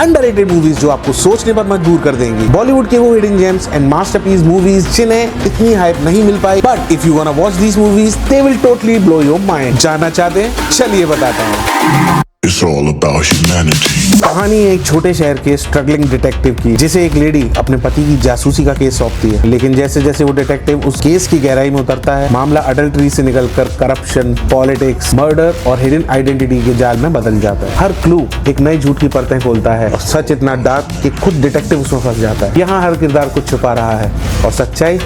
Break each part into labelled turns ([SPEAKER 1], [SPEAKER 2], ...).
[SPEAKER 1] Underrated movies जो आपको सोचने पर मजबूर कर देंगी, बॉलीवुड के वो hidden gems and masterpiece movies जिन्हें इतनी हाइप नहीं मिल पाई, but if you wanna watch these movies they will totally blow your mind. जानना चाहते हैं? चलिए बताता हूँ।
[SPEAKER 2] It's all about humanity.
[SPEAKER 1] कहानी है एक छोटे शहर के स्ट्रगलिंग डिटेक्टिव की, जिसे एक लेडी अपने पति की जासूसी का केस सौंपती है। लेकिन जैसे जैसे वो डिटेक्टिव उस केस की गहराई में उतरता है, मामला अडल्ट्री से निकलकर करप्शन, पॉलिटिक्स, मर्डर और हिडन आइडेंटिटी के जाल में बदल जाता है। हर क्लू एक नई झूठ की परतें खोलता है और सच इतना डार्क कि खुद डिटेक्टिव उसमें फंस जाता है। यहाँ हर किरदार कुछ छुपा रहा है और सच्चाई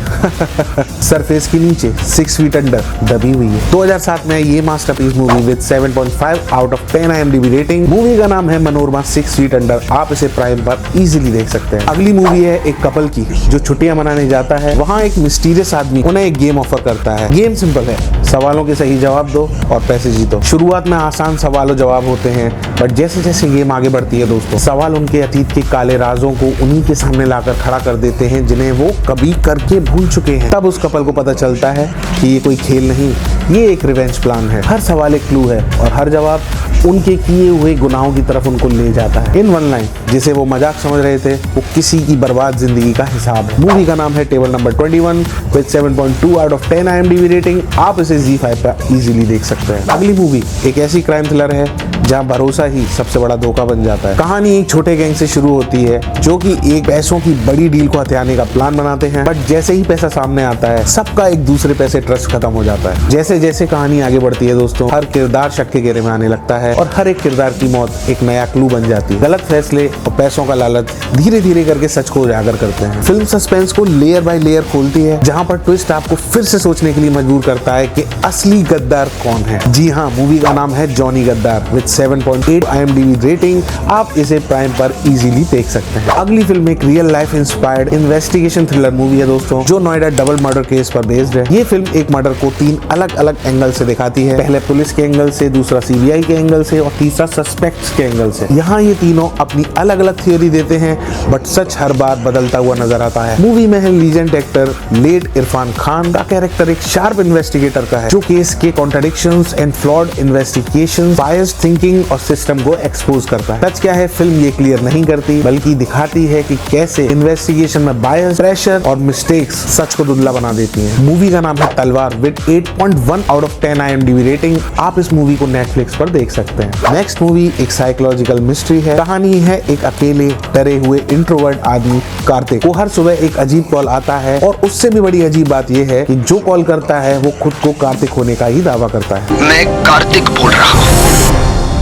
[SPEAKER 1] सरफेस के नीचे 6 फीट अंडर दबी हुई है। 2007 में ये masterpiece movie with 7.5 out of 10 IMDb rating. Movie का नाम है मनोरमा 6 फीट अंडर। आप इसे प्राइम पर इजीली देख सकते हैं। अगली मूवी है एक कपल की जो छुट्टियां मनाने जाता है। वहाँ एक मिस्टीरियस आदमी उन्हें एक गेम ऑफर करता है। गेम सिंपल है, सवालों के सही जवाब दो और पैसे जीतो। शुरुआत में आसान सवालों जवाब होते हैं, बट जैसे जैसे गेम आगे बढ़ती है दोस्तों, सवाल उनके अतीत के काले राजों को उन्हीं के सामने लाकर खड़ा कर देते हैं जिन्हें वो कभी करके भूल चुके हैं। तब उस कपल को पता चलता है कि ये कोई खेल नहीं, ये एक रिवेंज प्लान है। हर सवाल एक क्लू है और हर जवाब उनके किए हुए गुनाहों की तरफ उनको ले जाता है। इन वन लाइन जिसे वो मजाक समझ रहे थे, वो किसी की बर्बाद जिंदगी का हिसाब है। मूवी का नाम है table number 21 with 7.2 out of 10 IMDb rating. आप इसे ZEE5 पर इजीली देख सकते हैं। अगली मूवी एक ऐसी क्राइम थ्रिलर है जहाँ भरोसा ही सबसे बड़ा धोखा बन जाता है। कहानी एक छोटे गैंग से शुरू होती है जो कि एक पैसों की बड़ी डील को हथियाने का प्लान बनाते हैं, बट जैसे ही पैसा सामने आता है सबका एक दूसरे पे से ट्रस्ट खत्म हो जाता है। जैसे जैसे कहानी आगे बढ़ती है दोस्तों, हर किरदार शक के घेरे में आने लगता है और हर एक किरदार की मौत एक नया क्लू बन जाती है। गलत फैसले और पैसों का लालच धीरे धीरे करके सच को उजागर करते हैं। फिल्म सस्पेंस को लेयर बाय लेयर खोलती है, जहाँ पर ट्विस्ट आपको फिर से सोचने के लिए मजबूर करता है कि असली गद्दार कौन है। जी हाँ, मूवी का नाम है जॉनी गद्दार विद 7.8 IMDb रेटिंग। आप इसे प्राइम पर इजीली देख सकते हैं। अगली फिल्म एक real life inspired investigation thriller movie है दोस्तों, जो नोएडा डबल मर्डर केस पर बेस्ड है। ये फिल्म एक मर्डर को 3 अलग अलग एंगल से दिखाती है। पहले पुलिस के एंगल से, दूसरा CBI के एंगल से और तीसरा सस्पेक्ट्स के एंगल से। यहाँ ये तीनों अपनी अलग अलग थियोरी देते हैं, बट सच हर बार बदलता हुआ नजर आता है। मूवी में है legend actor late Irrfan Khan का कैरेक्टर एक शार्प इन्वेस्टिगेटर का है, जो केस के contradictions and flawed investigation, biased thinking और सिस्टम को एक्सपोज करता है। सच क्या है फिल्म ये क्लियर नहीं करती, बल्कि दिखाती है कि कैसे इन्वेस्टिगेशन में बायस, प्रेशर और मिस्टेक्स सच को धुंधला बना देती हैं। मूवी का नाम है तलवार with 8.1 out of 10 IMDb rating. आप इस मूवी को नेटफ्लिक्स पर देख सकते हैं। नेक्स्ट मूवी एक साइकोलॉजिकल मिस्ट्री है। कहानी है एक अकेले डरे हुए इंट्रोवर्ट आदमी कार्तिक को हर सुबह एक अजीब कॉल आता है, और उससे भी बड़ी अजीब बात यह है कि जो कॉल करता है वो खुद को कार्तिक होने का ही दावा करता है।
[SPEAKER 3] मैं कार्तिक बोल रहा हूँ।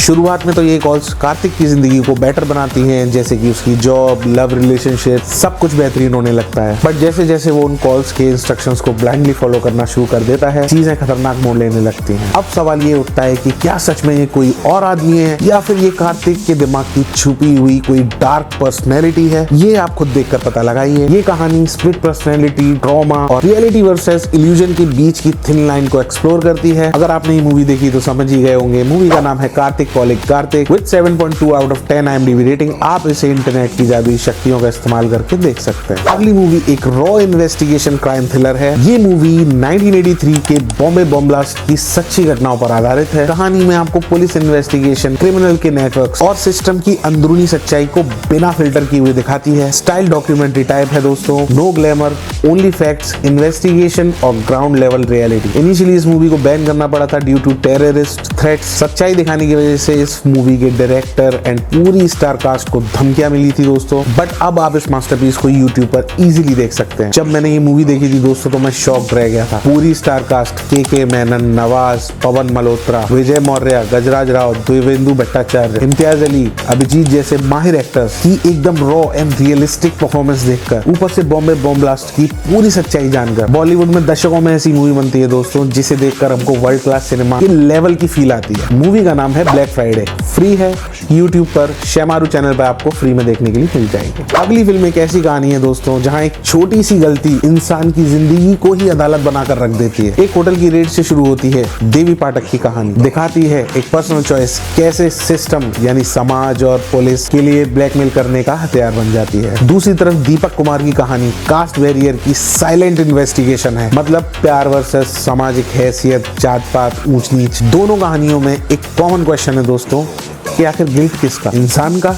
[SPEAKER 1] शुरुआत में तो ये कॉल्स कार्तिक की जिंदगी को बेटर बनाती हैं, जैसे कि उसकी जॉब, लव रिलेशनशिप, सब कुछ बेहतरीन होने लगता है। बट जैसे जैसे वो उन कॉल्स के इंस्ट्रक्शंस को ब्लाइंडली फॉलो करना शुरू कर देता है, चीजें खतरनाक मोड़ लेने लगती हैं। अब सवाल ये उठता है कि क्या सच में ये कोई और आदमी है या फिर ये कार्तिक के दिमाग की छुपी हुई कोई डार्क पर्सनैलिटी है। ये आप खुद देखकर पता लगाइए। ये कहानी स्प्लिट पर्सनैलिटी, ट्रॉमा और रियलिटी वर्सेस इल्यूजन के बीच की थिन लाइन को एक्सप्लोर करती है। अगर आपने ये मूवी देखी तो समझ ही गए होंगे। मूवी का नाम है Kartik Kartik with 7.2 out of 10 IMDb rating. आप इसे इंटरनेट की जादुई शक्तियों का इस्तेमाल करके देख सकते हैं। अगली मूवी एक रॉ इन्वेस्टिगेशन क्राइम थ्रिलर है। ये मूवी 1983 के बॉम्बे बम ब्लास्ट की सच्ची घटनाओं पर आधारित है। कहानी में आपको पुलिस इन्वेस्टिगेशन, क्रिमिनल के नेटवर्क्स और सिस्टम की अंदरूनी सच्चाई को बिना फिल्टर किए हुए दिखाती है। स्टाइल डॉक्यूमेंट्री टाइप है दोस्तों, no glamour, only facts, investigation और ग्राउंड लेवल रियलिटी। इनिशियली इस मूवी को बैन करना पड़ा था ड्यू टू टेररिस्ट थ्रेट्स। सच्चाई दिखाने की वजह से इस मूवी के डायरेक्टर एंड पूरी स्टार कास्ट को धमकियां मिली थी दोस्तों, बट अब आप इस मास्टरपीस को YouTube पर इजीली देख सकते हैं। जब मैंने ये मूवी देखी थी दोस्तों तो मैं शॉक्ड रह गया था। पूरी स्टार कास्ट के मेनन, नवाज, पवन मल्होत्रा, विजय मौर्य, गजराज राव, देवेंदु भट्टाचार्य, इम्तियाज अली, अभिजीत जैसे माहिर एक्टर्स की एकदम रॉ एंड रियलिस्टिक परफॉर्मेंस देखकर, ऊपर से बॉम्बे बॉम्ब ब्लास्ट की पूरी सच्चाई जानकर, बॉलीवुड में दशकों में ऐसी मूवी बनती है दोस्तों जिसे देखकर हमको वर्ल्ड क्लास सिनेमा के लेवल की फील आती है। मूवी का नाम है ब्लैक फ्राइडे। फ्री है YouTube पर, शेमारू चैनल पर आपको फ्री में देखने के लिए मिल जाएगी। अगली फिल्म एक ऐसी कहानी है दोस्तों जहां एक छोटी सी गलती इंसान की जिंदगी को ही अदालत बनाकर रख देती है। एक होटल की रेड से शुरू होती है देवी पाठक की कहानी। दिखाती है एक पर्सनल चॉइस कैसे सिस्टम यानी समाज और पुलिस के लिए ब्लैकमेल करने का हथियार बन जाती है। दूसरी तरफ दीपक कुमार की कहानी कास्ट बैरियर की साइलेंट इन्वेस्टिगेशन है। मतलब प्यार वर्सेस सामाजिक हैसियत, जात पात, ऊंच नीच। दोनों कहानियों में एक कॉमन क्वेश्चन है दोस्तों कि आखिर गिल्ट किसका, इंसान का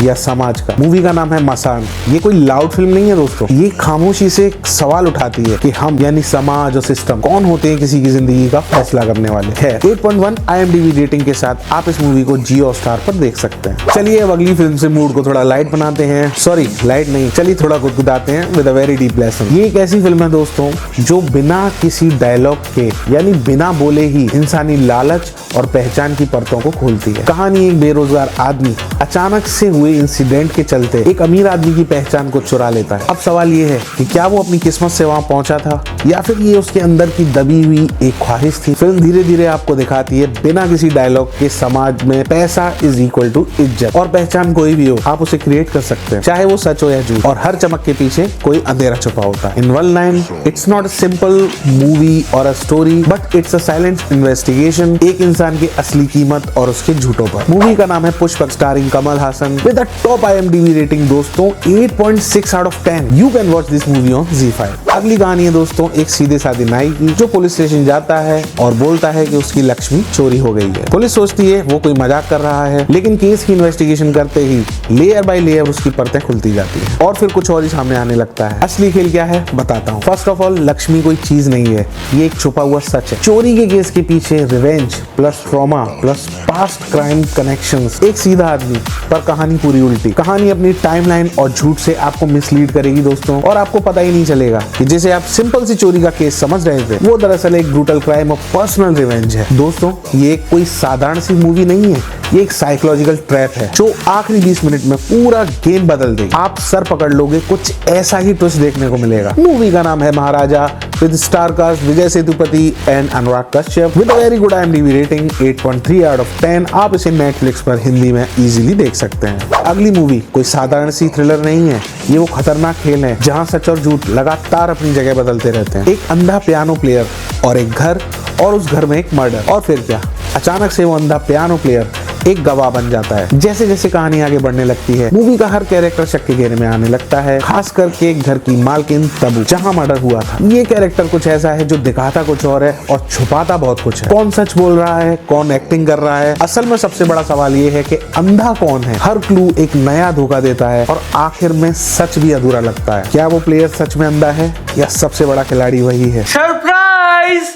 [SPEAKER 1] या समाज का। मूवी का नाम है मसान। ये कोई लाउड फिल्म नहीं है दोस्तों, ये खामोशी से एक सवाल उठाती है कि हम यानी समाज और सिस्टम कौन होते हैं किसी की जिंदगी का फैसला करने वाले। है 8.1 IMDb रेटिंग के साथ आप इस मूवी को जियो स्टार पर देख सकते हैं। चलिए अब अगली फिल्म से मूड को थोड़ा लाइट बनाते हैं, सॉरी लाइट नहीं, चलिए थोड़ा गुदगुदाते हैं with a very deep lesson. ये एक ऐसी फिल्म है दोस्तों जो बिना किसी डायलॉग के यानी बिना बोले ही इंसानी लालच और पहचान की परतों को खोलती है। कहानी एक बेरोजगार आदमी अचानक से हुए इंसिडेंट के चलते एक अमीर आदमी की पहचान को चुरा लेता है। अब सवाल ये है कि क्या वो अपनी किस्मत से वहां पहुंचा था या फिर ये उसके अंदर की दबी हुई एक ख्वाहिश थी। फिल्म धीरे धीरे आपको दिखाती है बिना किसी डायलॉग के समाज में पैसा इज इक्वल टू इज्जत, और पहचान कोई भी हो आप उसे क्रिएट कर सकते हैं, चाहे वो सच हो या झूठ, और हर चमक के पीछे कोई अंधेरा छुपा होता है। In one line, it's not a simple movie और a story but it's a silent investigation एक इंसान की असली कीमत और उसके झूठों पर। मूवी का नाम है Pushpak starring Kamal Haasan with a top IMDb rating दोस्तों 8.6 out of 10। You can watch this movie on ZEE5। अगली कहानी है दोस्तों एक सीधे साधे नाई की जो पुलिस स्टेशन जाता है और बोलता है कि उसकी लक्ष्मी चोरी हो गई है। पुलिस सोचती है वो कोई मजाक कर रहा है, लेकिन केस की इन्वेस्टिगेशन करते ही लेयर बाय लेयर उसकी परतें खुलती जाती है और फिर कुछ और ही सामने आने लगता है। असली खेल क्या है बताता हूँ। फर्स्ट ऑफ ऑल, लक्ष्मी कोई चीज नहीं है, ये एक छुपा हुआ सच है। चोरी के केस के पीछे revenge plus trauma plus past crime connections. एक सीधा आदमी पर कहानी पूरी उल्टी। कहानी अपनी टाइमलाइन और झूठ से आपको मिसलीड करेगी दोस्तों, और आपको पता ही नहीं चलेगा कि जैसे आप सिंपल सी चोरी का केस समझ रहे थे वो दरअसल एक ब्रूटल क्राइम और पर्सनल रिवेंज है। दोस्तों ये कोई साधारण सी मूवी नहीं है, ये एक साइकोलॉजिकल ट्रैप है जो आखिरी 20 मिनट में पूरा गेम बदल देगी। आप सर पकड़ लोगे, कुछ ऐसा ही ट्विस्ट देखने को मिलेगा। मूवी का नाम है Maharaja with star cast Vijay Sethupathi and Anurag Kashyap with a very good IMDb rating 8.3 out of 10। आप इसे नेटफ्लिक्स पर हिंदी में इजीली देख सकते हैं। अगली मूवी कोई साधारण सी थ्रिलर नहीं है, ये वो खतरनाक खेल है जहां सच और झूठ लगातार अपनी जगह बदलते रहते हैं। एक अंधा पियानो प्लेयर और एक घर, और उस घर में एक मर्डर, और फिर क्या अचानक से वो अंधा पियानो प्लेयर एक गवाह बन जाता है। जैसे जैसे कहानी आगे बढ़ने लगती है मूवी का हर कैरेक्टर शक के घेरे में आने लगता है, खास करके एक घर की मालकिन तबू जहां मर्डर हुआ था। ये कैरेक्टर कुछ ऐसा है जो दिखाता कुछ और है और छुपाता बहुत कुछ है। कौन सच बोल रहा है, कौन एक्टिंग कर रहा है, असल में सबसे बड़ा सवाल ये है कि अंधा कौन है। हर क्लू एक नया धोखा देता है और आखिर में सच भी अधूरा लगता है। क्या वो प्लेयर सच में अंधा है या सबसे बड़ा खिलाड़ी वही है?
[SPEAKER 4] सरप्राइज!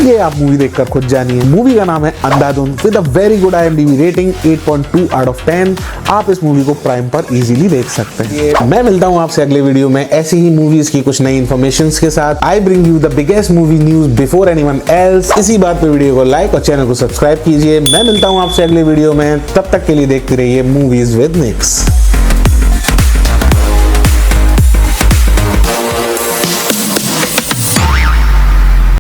[SPEAKER 1] ये आप मूवी देखकर खुद जानिए। मूवी का नाम है Andhadhun with a very good IMDb rating 8.2 out of 10। आप इस मूवी को प्राइम पर इजीली देख सकते हैं। मैं मिलता हूं आपसे अगले वीडियो में ऐसी ही मूवीज की कुछ नई इन्फॉर्मेशन के साथ। I bring you the biggest movie news before anyone else. इसी बात पे वीडियो को लाइक और चैनल को सब्सक्राइब कीजिए। मैं मिलता हूं आपसे अगले वीडियो में, तब तक के लिए देखते रहिए मूवीज विद निक्स।